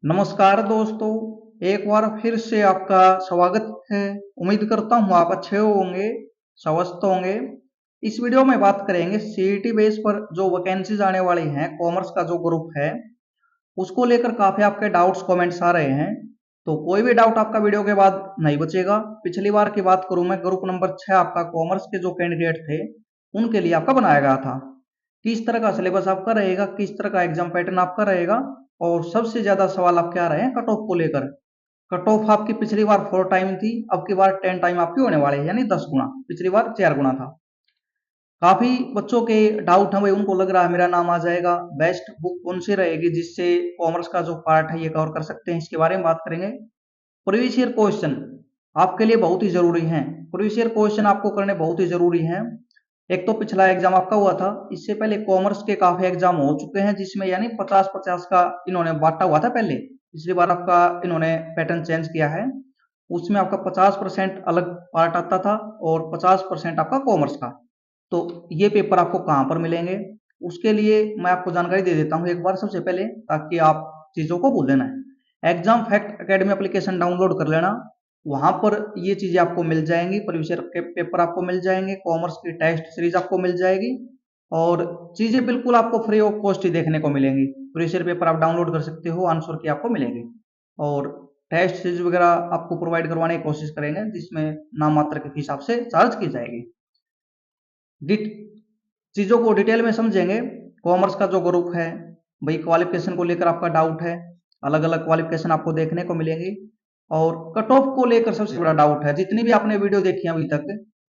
नमस्कार दोस्तों, एक बार फिर से आपका स्वागत है। उम्मीद करता हूँ आप अच्छे होंगे, स्वस्थ होंगे। इस वीडियो में बात करेंगे सीईटी बेस पर जो वैकेंसीज आने वाली हैं, कॉमर्स का जो ग्रुप है उसको लेकर काफी आपके डाउट्स कमेंट्स आ रहे हैं। तो कोई भी डाउट आपका वीडियो के बाद नहीं बचेगा। पिछली बार की बात करूं मैं, ग्रुप नंबर 6 आपका कॉमर्स के जो कैंडिडेट थे उनके लिए आपका बनाया गया था। किस तरह का सिलेबस आपका रहेगा, किस तरह का एग्जाम पैटर्न आपका रहेगा, और सबसे ज्यादा सवाल आपके आ रहे हैं कट ऑफ को लेकर। कट ऑफ आपकी पिछली बार 4 टाइम थी, अब की बार 10 टाइम आपकी होने वाली है, यानी 10 गुना। पिछली बार 4 गुना था। काफी बच्चों के डाउट है भाई, उनको लग रहा है मेरा नाम आ जाएगा। बेस्ट बुक कौन सी रहेगी जिससे कॉमर्स का जो पार्ट है ये कवर कर सकते हैं, इसके बारे में बात करेंगे। प्रीवियस ईयर क्वेश्चन आपके लिए बहुत ही जरूरी हैं। प्रीवियस ईयर क्वेश्चन आपको करने बहुत ही जरूरी हैं। एक तो पिछला एग्जाम आपका हुआ था, इससे पहले कॉमर्स के काफी एग्जाम हो चुके हैं जिसमें यानी 50-50 का इन्होंने बांटा हुआ था पहले। पिछली बार आपका इन्होंने पैटर्न चेंज किया है। उसमें आपका 50% अलग पार्ट आता था और 50% आपका कॉमर्स का। तो ये पेपर आपको कहाँ पर मिलेंगे, उसके लिए मैं आपको जानकारी दे देता हूँ एक बार सबसे पहले, ताकि आप चीजों को भूल लेना है। Exam fact academy application download कर लेना। वहां पर ये चीजें आपको मिल जाएंगी, प्रीवियस ईयर के पेपर आपको मिल जाएंगे, कॉमर्स की टेस्ट सीरीज आपको मिल जाएगी, और चीजें बिल्कुल आपको फ्री ऑफ कॉस्ट ही देखने को मिलेंगी। प्रीवियस ईयर पेपर आप डाउनलोड कर सकते हो, आंसर की आपको मिलेंगे, और टेस्ट सीरीज वगैरह आपको प्रोवाइड करवाने की कोशिश करेंगे जिसमें नाम मात्र के हिसाब से चार्ज की जाएगी। चीजों को डिटेल में समझेंगे। कॉमर्स का जो ग्रुप है भाई, क्वालिफिकेशन को लेकर आपका डाउट है, अलग अलग क्वालिफिकेशन आपको देखने को मिलेंगी। और कट ऑफ को लेकर सबसे बड़ा डाउट है, जितनी भी आपने वीडियो देखी है अभी तक,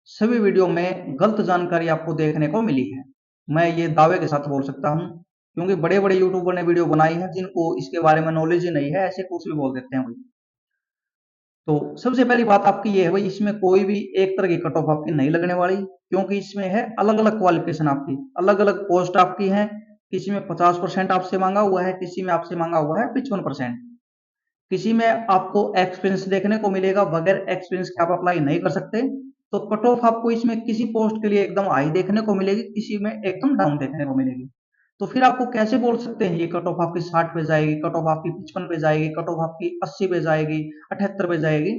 सभी वीडियो में गलत जानकारी आपको देखने को मिली है। मैं ये दावे के साथ बोल सकता हूँ, क्योंकि बड़े बड़े यूट्यूबर ने वीडियो बनाई है जिनको इसके बारे में नॉलेज ही नहीं है, ऐसे कुछ भी बोल देते हैं भाई। तो सबसे पहली बात आपकी ये है भाई, इसमें कोई भी एक तरह की कट ऑफ आपकी नहीं लगने वाली, क्योंकि इसमें है अलग अलग क्वालिफिकेशन आपकी, अलग अलग पोस्ट आपकी है। किसी में 50% आपसे मांगा हुआ है, किसी में आपसे मांगा हुआ है 55%। किसी में आपको एक्सपीरियंस देखने को मिलेगा, बगैर एक्सपीरियंस के आप अप्लाई नहीं कर सकते। तो कट ऑफ आपको इसमें किसी पोस्ट के लिए एकदम हाई देखने को मिलेगी, किसी में एकदम डाउन देखने को मिलेगी। तो फिर आपको कैसे बोल सकते हैं ये कट ऑफ आपकी 60 पे जाएगी, कट ऑफ आपकी 55 पे जाएगी, कट ऑफ आपकी 80 पे जाएगी, 78 पे जाएगी?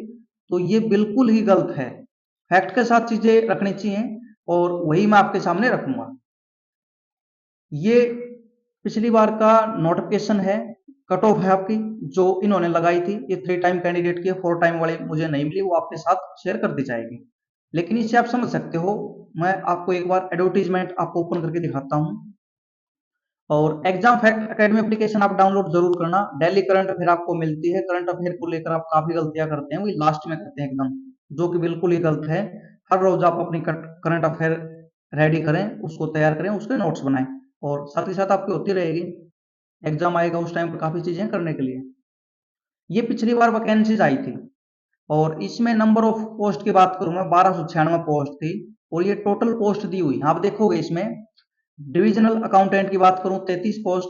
तो ये बिल्कुल ही गलत है। फैक्ट के साथ चीजें रखनी चाहिए, और वही मैं आपके सामने रखूंगा। ये पिछली बार का नोटिफिकेशन है, कट ऑफ है आपकी जो इन्होंने लगाई थी। ये 3 टाइम कैंडिडेट की, 4 टाइम वाली मुझे नहीं मिली, वो आपके साथ शेयर कर दी जाएगी। लेकिन इससे आप समझ सकते हो, मैं आपको एक बार एडवर्टीजमेंट आपको ओपन करके दिखाता हूँ। और एग्जाम फैक्ट एकेडमी एप्लीकेशन आप डाउनलोड जरूर करना। डेली करंट अफेयर आपको मिलती है। करंट अफेयर को लेकर आप काफी गलतियां करते हैं, वही लास्ट में करते हैं एकदम, जो कि बिल्कुल ही गलत है। हर रोज आप अपनी करंट अफेयर रेडी करें, उसको तैयार करें, उसके नोट्स बनाएं, और साथ ही साथ आपकी होती रहेगी। एग्जाम आएगा उस टाइम पर काफी चीजें करने के लिए। ये पिछली बार वैकेंसीज आई थी, और इसमें नंबर ऑफ पोस्ट की बात करूं मैं, 1296 पोस्ट थी। और ये टोटल पोस्ट दी हुई आप देखोगे इसमें। डिविजनल अकाउंटेंट की बात करूं 33 पोस्ट,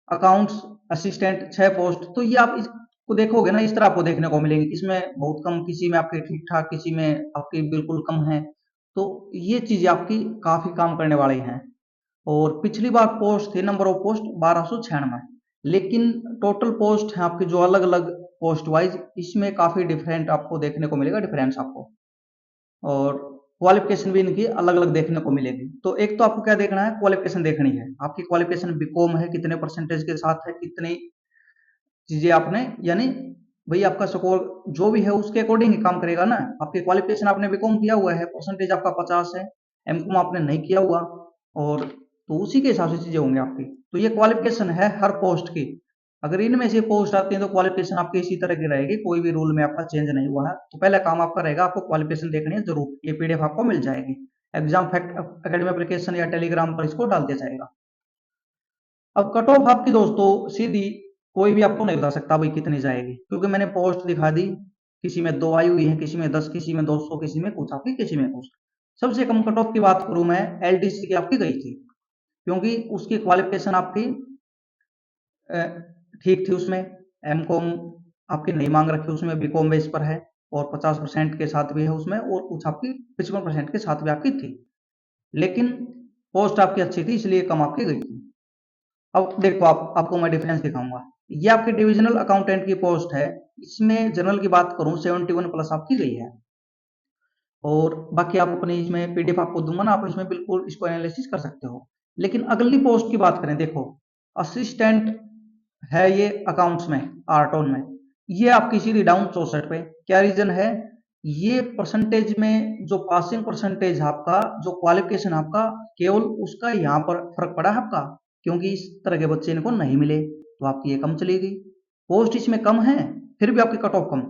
अकाउंट्स असिस्टेंट 6 पोस्ट। तो ये आप इसको देखोगे ना, इस तरह आपको देखने को मिलेंगे, इसमें बहुत कम, किसी में आपके ठीक ठाक, किसी में आपकी बिल्कुल कम है। तो ये चीजें आपकी काफी काम करने वाली हैं। और पिछली बार पोस्ट थी, नंबर ऑफ पोस्ट 1296, लेकिन टोटल पोस्ट है आपकी जो अलग अलग पोस्ट वाइज, इसमें काफी डिफरेंट आपको देखने को मिलेगा, डिफरेंस आपको। और क्वालिफिकेशन भी इनकी अलग अलग देखने को मिलेगी। तो एक तो आपको क्या देखना है, क्वालिफिकेशन देखनी है। आपकी क्वालिफिकेशन बीकॉम है, कितने परसेंटेज के साथ है, कितनी चीजें आपने, यानी भाई आपका स्कोर जो भी है उसके अकॉर्डिंग ही काम करेगा ना। आपकी क्वालिफिकेशन आपने बीकॉम किया हुआ है, परसेंटेज आपका 50 है, एमकॉम आपने नहीं किया हुआ, और तो उसी के हिसाब से चीजें होंगी आपकी। तो ये क्वालिफिकेशन है हर पोस्ट की। अगर इनमें से पोस्ट आती है तो क्वालिफिकेशन आपकी इसी तरह की रहेगी, कोई भी रूल में आपका चेंज नहीं हुआ है। तो पहला काम आपका रहेगा, आपको क्वालिफिकेशन देखनी है जरूर। ये पीडीएफ आपको मिल जाएगी, एग्जाम फैक्ट एकेडमी एप्लीकेशन या टेलीग्राम पर इसको डाल दिया जाएगा। अब कट ऑफ आपकी दोस्तों सीधी कोई भी आपको नहीं बता सकता भाई कितनी जाएगी, क्योंकि मैंने पोस्ट दिखा दी। किसी में 2 आई हुई है, किसी में 10, किसी में 200, किसी में कुछ आपकी, किसी में कुछ। सबसे कम कट ऑफ की बात करूं मैं, एलडीसी की आपकी गई थी, क्योंकि उसकी क्वालिफिकेशन आपकी ठीक थी। उसमें एमकॉम आपकी नहीं मांग रखी, उसमें बीकॉम बेस पर है, और 50% के साथ भी है उसमें, और कुछ आपकी 55% के साथ भी आपकी थी। लेकिन पोस्ट आपकी अच्छी थी, इसलिए कम आपकी गई थी। अब देखो, आपको मैं डिफरेंस दिखाऊंगा। ये आपकी डिविजनल अकाउंटेंट की पोस्ट है। इसमें जनरल की बात करूं 71+ आपकी गई है। और बाकी आप अपनी इसमें पीडीएफ आपको दूंगा ना, आप इसमें बिल्कुल इसको एनालिसिस कर सकते हो। लेकिन अगली पोस्ट की बात करें, देखो असिस्टेंट है ये अकाउंट्स में, आर्टोन में, ये आपकी सीधी डाउन 64 पे। क्या रीजन है? ये परसेंटेज में जो पासिंग परसेंटेज आपका, जो क्वालिफिकेशन आपका, केवल उसका यहाँ पर फर्क पड़ा है आपका, क्योंकि इस तरह के बच्चे इनको नहीं मिले, तो आपकी ये कम चली गई। पोस्ट इसमें कम है, फिर भी आपकी कट ऑफ कम,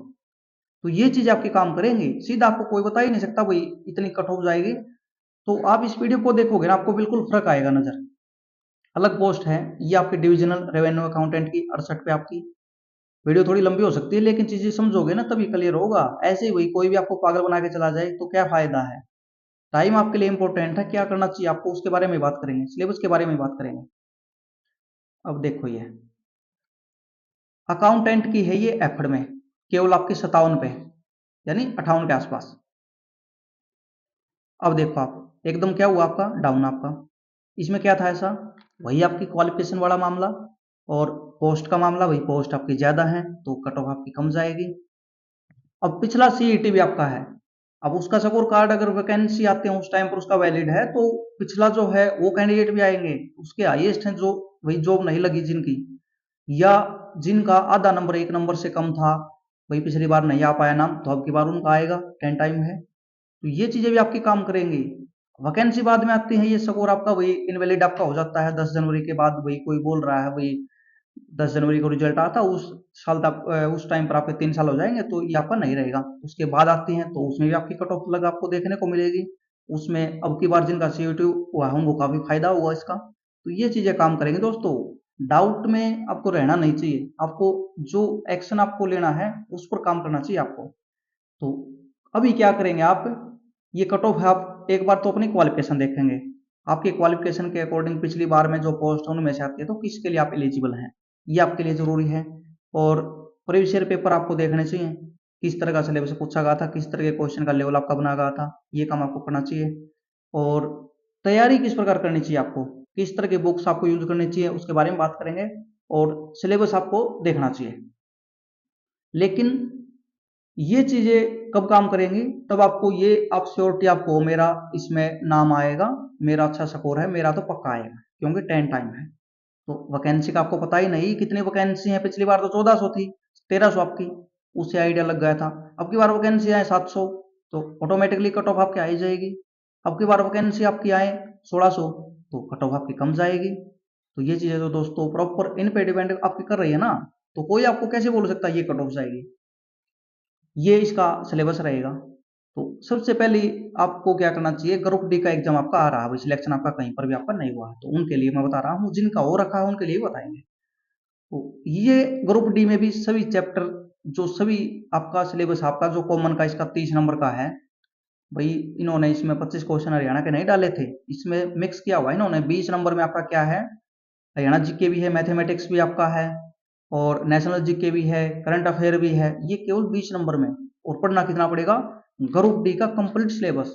तो ये चीज आपकी काम करेंगी। सीधा आपको कोई बता ही नहीं सकता भाई इतनी कट ऑफ जाएगी। तो आप इस वीडियो को देखोगे ना, आपको बिल्कुल फर्क आएगा नजर। अलग पोस्ट है ये आपकी डिविजनल रेवेन्यू अकाउंटेंट की 68 पे आपकी। वीडियो थोड़ी लंबी हो सकती है, लेकिन चीजें समझोगे ना तभी क्लियर होगा। ऐसे ही वही कोई भी आपको पागल बना के चला जाए तो क्या फायदा है। टाइम आपके लिए इंपॉर्टेंट है, क्या करना चाहिए आपको उसके बारे में बात करेंगे, सिलेबस के बारे में बात करेंगे। अब देखो ये अकाउंटेंट की है ये एफड में, केवल आपके 57 पे, यानी 58 के आसपास। अब देखो आप एकदम क्या हुआ आपका डाउन आपका। इसमें क्या था ऐसा, वही आपकी क्वालिफिकेशन वाला मामला और पोस्ट का मामला, वही पोस्ट आपकी ज्यादा है तो कट ऑफ आपकी कम जाएगी। अब पिछला सीईटी भी आपका है, अब उसका स्कोर कार्ड अगर वैकेंसी आते हैं उस टाइम पर उसका वैलिड है, तो पिछला जो है वो कैंडिडेट भी आएंगे, उसके हाईएस्ट हैं जो वही जॉब नहीं लगी जिनकी, या जिनका आधा नंबर 1 नंबर से कम था, वही पिछली बार नहीं आ पाया नाम, तो अब की बार उनका आएगा, 10 टाइम है। तो ये चीजें भी आपकी काम करेंगी। वैकेंसी बाद में आती है, ये स्कोर आपका वही इनवैलिड आपका हो जाता है 10 जनवरी के बाद। वही कोई बोल रहा है वही 10 जनवरी को रिजल्ट आता, उस साल तक उस टाइम पर आपके 3 साल हो जाएंगे, तो ये आपका नहीं रहेगा। उसके बाद आती हैं तो उसमें भी आपकी कट ऑफ अलग आपको देखने को मिलेगी। उसमें अब की बार जिनका सीईटी हुआ है उनको काफी फायदा हुआ इसका। तो ये चीजें काम करेंगे दोस्तों। डाउट में आपको रहना नहीं चाहिए, आपको जो एक्शन आपको लेना है उस पर काम करना चाहिए आपको। तो अभी क्या करेंगे आप, ये कट ऑफ है, आप एक बार तो अपनी क्वालिफिकेशन देखेंगे। आपके क्वालिफिकेशन के अकॉर्डिंग पिछली बार में जो पोस्ट उनमें से आती है तो किसके लिए आप एलिजिबल हैं, ये आपके लिए जरूरी है। और प्रीवियस ईयर पेपर आपको देखने चाहिए, किस तरह का सिलेबस पूछा गया था, किस तरह के क्वेश्चन का लेवल आपका बना गया था, ये काम आपको करना चाहिए। और तैयारी किस प्रकार करनी चाहिए आपको, किस तरह के बुक्स आपको यूज करनी चाहिए उसके बारे में बात करेंगे। और सिलेबस आपको देखना चाहिए। लेकिन ये चीजें कब काम करेंगी, तब आपको ये आप श्योरिटी आपको मेरा इसमें नाम आएगा, मेरा अच्छा स्कोर है, मेरा तो पक्का आएगा, क्योंकि 10 टाइम है। तो वैकेंसी का आपको पता ही नहीं कितनी वैकेंसी है, पिछली बार तो 1400 थी, 1300 आपकी, उससे आइडिया लग गया था। अब की बार वैकेंसी आए 700, तो ऑटोमेटिकली कट ऑफ आपकी आ ही जाएगी। अब की बार वैकेंसी आपकी आए 1600, तो कट ऑफ आपकी कम जाएगी। तो ये चीजें तो दोस्तों प्रॉपर इन पे डिपेंड आपकी कर रही है ना, तो कोई आपको कैसे बोल सकता है ये कट ऑफ जाएगी। ये इसका सिलेबस रहेगा। तो सबसे पहले आपको क्या करना चाहिए, ग्रुप डी का एग्जाम आपका आ रहा है, सिलेक्शन आपका कहीं पर भी आपका नहीं हुआ है तो उनके लिए मैं बता रहा हूँ, जिनका हो रखा है उनके लिए बताएंगे। तो ये ग्रुप डी में भी सभी चैप्टर, जो सभी आपका सिलेबस आपका जो कॉमन का इसका 30 नंबर का है, भाई इन्होंने इसमें 25 क्वेश्चन हरियाणा के नहीं डाले थे, इसमें मिक्स किया हुआ है इन्होंने। 20 नंबर में आपका क्या है, हरियाणा जीके भी है, मैथमेटिक्स भी आपका है, और नेशनल जीके भी है, करंट अफेयर भी है, ये केवल 20 नंबर में। और पढ़ना कितना पड़ेगा, ग्रुप डी का कंप्लीट सिलेबस।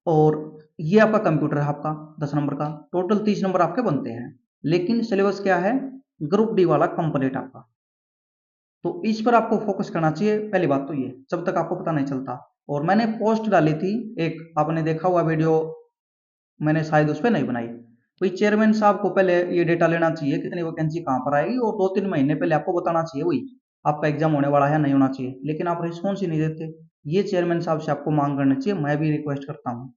और ये आपका कंप्यूटर है आपका 10 नंबर का, टोटल 30 नंबर आपके बनते हैं। लेकिन सिलेबस क्या है, ग्रुप डी वाला कंप्लीट आपका। तो इस पर आपको फोकस करना चाहिए, पहली बात तो ये, जब तक आपको पता नहीं चलता। और मैंने पोस्ट डाली थी एक, आपने देखा हुआ वीडियो, मैंने शायद उस पर नहीं बनाई। वही चेयरमैन साहब को पहले ये डेटा लेना चाहिए कितनी वैकेंसी कहाँ पर आएगी, और 2-3 महीने पहले आपको बताना चाहिए वही आपका एग्जाम होने वाला है नहीं होना चाहिए, लेकिन आप रिस्पॉन्स ही नहीं देते। ये चेयरमैन साहब से आपको मांग करनी चाहिए, मैं भी रिक्वेस्ट करता हूँ।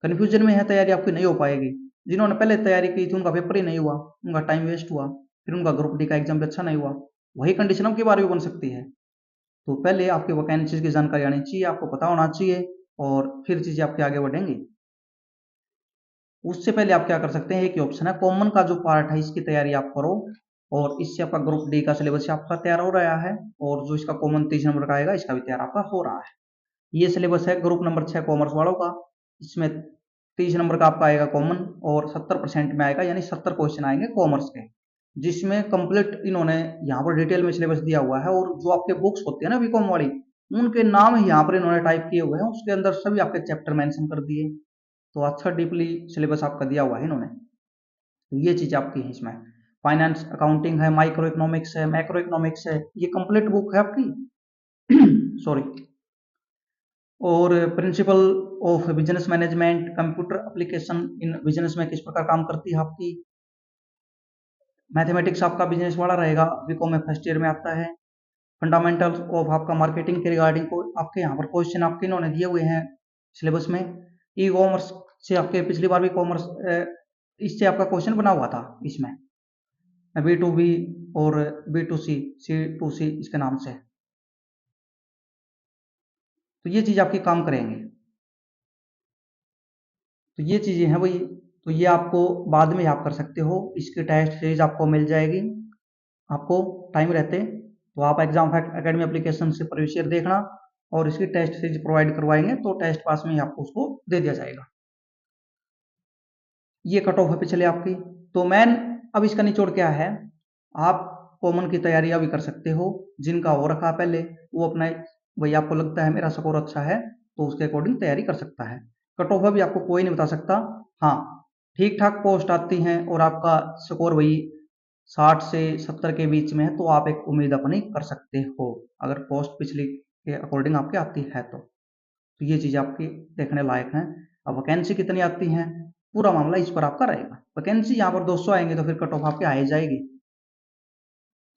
कन्फ्यूजन में है, तैयारी आपकी नहीं हो पाएगी। जिन्होंने पहले तैयारी की थी उनका पेपर ही नहीं हुआ, उनका टाइम वेस्ट हुआ, फिर उनका ग्रुप डी का एग्जाम भी अच्छा नहीं हुआ। वही कंडीशन अब की बार भी बन सकती है। तो पहले आपकी वैकेंसीज की जानकारी आनी चाहिए, आपको पता होना चाहिए, और फिर चीजें आपके आगे बढ़ेंगी। उससे पहले आप क्या कर सकते हैं, एक ही ऑप्शन है, कॉमन का जो पार्ट है इसकी तैयारी आप करो, और इससे आपका ग्रुप डी का सिलेबस आपका तैयार हो रहा है, और जो इसका कॉमन 30 नंबर का आएगा इसका भी तैयार आपका हो रहा है। ये सिलेबस है ग्रुप नंबर 6 कॉमर्स वालों का। इसमें 30 नंबर का आपका आएगा कॉमन, और 70% में आएगा, यानी 70 क्वेश्चन आएंगे कॉमर्स के, जिसमें कंप्लीट इन्होंने यहाँ पर डिटेल में सिलेबस दिया हुआ है। और जो आपके बुक्स होती है ना बीकॉम वाली, उनके नाम यहाँ पर इन्होंने टाइप किए हुए हैं, उसके अंदर सभी आपके चैप्टर मेंशन कर दिए। तो अच्छा डीपली सिलेबस आपका दिया हुआ है इन्होंने। तो ये चीज आपकी है इसमें। फाइनेंस अकाउंटिंग है, माइक्रो इकोनॉमिक्स है, मैक्रो इकोनॉमिक्स है, ये कंप्लीट बुक है आपकी सॉरी। और principle of business management, computer application in business में किस प्रकार काम करती है आपकी। मैथमेटिक्स आपका बिजनेस वाला रहेगा, बीकॉम में फर्स्ट ईयर में आता है। फंडामेंटल्स ऑफ आपका मार्केटिंग के रिगार्डिंग को आपके यहाँ पर क्वेश्चन आपके इन्होंने दिए हुए हैं सिलेबस में। ई कॉमर्स से आपके पिछली बार भी कॉमर्स इससे आपका क्वेश्चन बना हुआ था इसमें, B2B और B2C, C2C इसके नाम से। तो ये चीज आपकी काम करेंगे। तो ये चीजें हैं भाई, तो ये आपको बाद में आप कर सकते हो। इसकी टेस्ट सीरीज आपको मिल जाएगी, आपको टाइम रहते तो आप एग्जाम फैक्ट एकेडमी एप्लीकेशन से प्रीवियस ईयर देखना और इसकी टेस्ट सीरीज प्रोवाइड करवाएंगे तो टेस्ट पास में ही आपको उसको दे दिया जाएगा। ये कट ऑफ है पिछले आपकी। तो मैन अब इसका निचोड़ क्या है, आप कॉमन की तैयारी अभी कर सकते हो। जिनका हो रखा पहले वो अपना भाई आपको लगता है मेरा स्कोर अच्छा है तो उसके अकॉर्डिंग तैयारी कर सकता है। कट ऑफ अभी आपको कोई नहीं बता सकता। हाँ, ठीक ठाक पोस्ट आती हैं और आपका स्कोर वही 60 से 70 के बीच में है तो आप एक उम्मीद अपनी कर सकते हो, अगर पोस्ट पिछली के अकॉर्डिंग आपकी आती है तो ये चीज आपकी देखने लायक है। अब वैकेंसी कितनी आती है पूरा मामला इस पर आपका रहेगा। वैकेंसी यहाँ पर 200 आएंगे तो फिर कट ऑफ आपके आ ही जाएगी।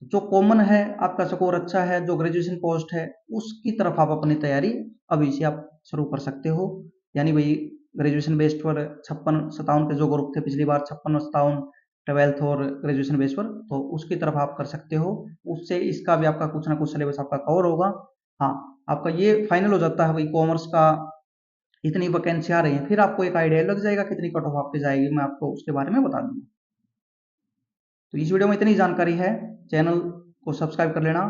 जो कॉमन है आपका स्कोर अच्छा है, जो ग्रेजुएशन पोस्ट है उसकी तरफ आप अपनी तैयारी अभी से आप शुरू कर सकते हो। यानी भाई ग्रेजुएशन बेस्ड पर 56-57 के जो ग्रुप थे पिछली बार 56-57 ट्वेल्थ और ग्रेजुएशन बेस पर, तो उसकी तरफ आप कर सकते हो। उससे इसका भी आपका कुछ ना कुछ सिलेबस आपका कवर होगा। हाँ, आपका ये फाइनल हो जाता है भाई कॉमर्स का इतनी वैकेंसी आ रही है, फिर आपको एक आइडिया लग जाएगा कितनी कट ऑफ आपकी जाएगी, मैं आपको उसके बारे में बता दूंगा। तो इस वीडियो में इतनी जानकारी है, चैनल को सब्सक्राइब कर लेना,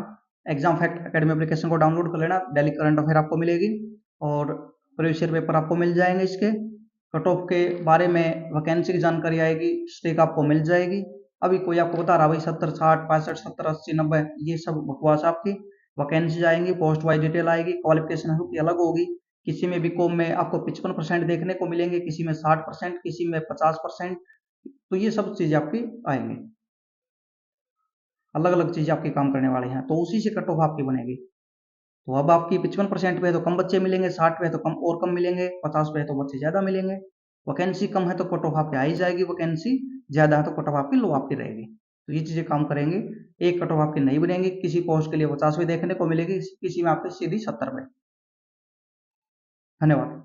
एग्जाम फैक्ट एकेडमी एप्लीकेशन को डाउनलोड कर लेना, डेली करंट अफेयर आपको मिलेगी और प्रीवियस ईयर पेपर आपको मिल जाएंगे। इसके कट ऑफ के बारे में वैकेंसी की जानकारी आएगी, स्टेक आपको मिल जाएगी। अभी कोई आपको बता रहा भाई 70 60 65 70 80 90, ये सब बकवास। आपकी वैकेंसी आएंगी, पोस्ट वाइज डिटेल आएगी, क्वालिफिकेशन की अलग होगी। किसी में बीकॉम में आपको 55% देखने को मिलेंगे, किसी में 60%, किसी में 50%। तो ये सब चीजें आपकी आएंगी, अलग अलग चीजें आपके काम करने वाले हैं, तो उसी से कट ऑफ आपकी बनेगी। तो अब आपकी 55% पे है तो कम बच्चे मिलेंगे, 60 पे है तो कम और कम मिलेंगे, 50 पे है तो बच्चे ज्यादा मिलेंगे। वैकेंसी कम है तो कट ऑफ आपकी आ ही जाएगी, वैकेंसी ज्यादा है तो कट ऑफ आपकी लो आपकी रहेगी। तो ये चीजें काम करेंगे, एक कट ऑफ आपकी नहीं बनेगी। किसी पोस्ट के लिए 50 देखने को मिलेगी, किसी में आपकी सीधी 70 पे। धन्यवाद।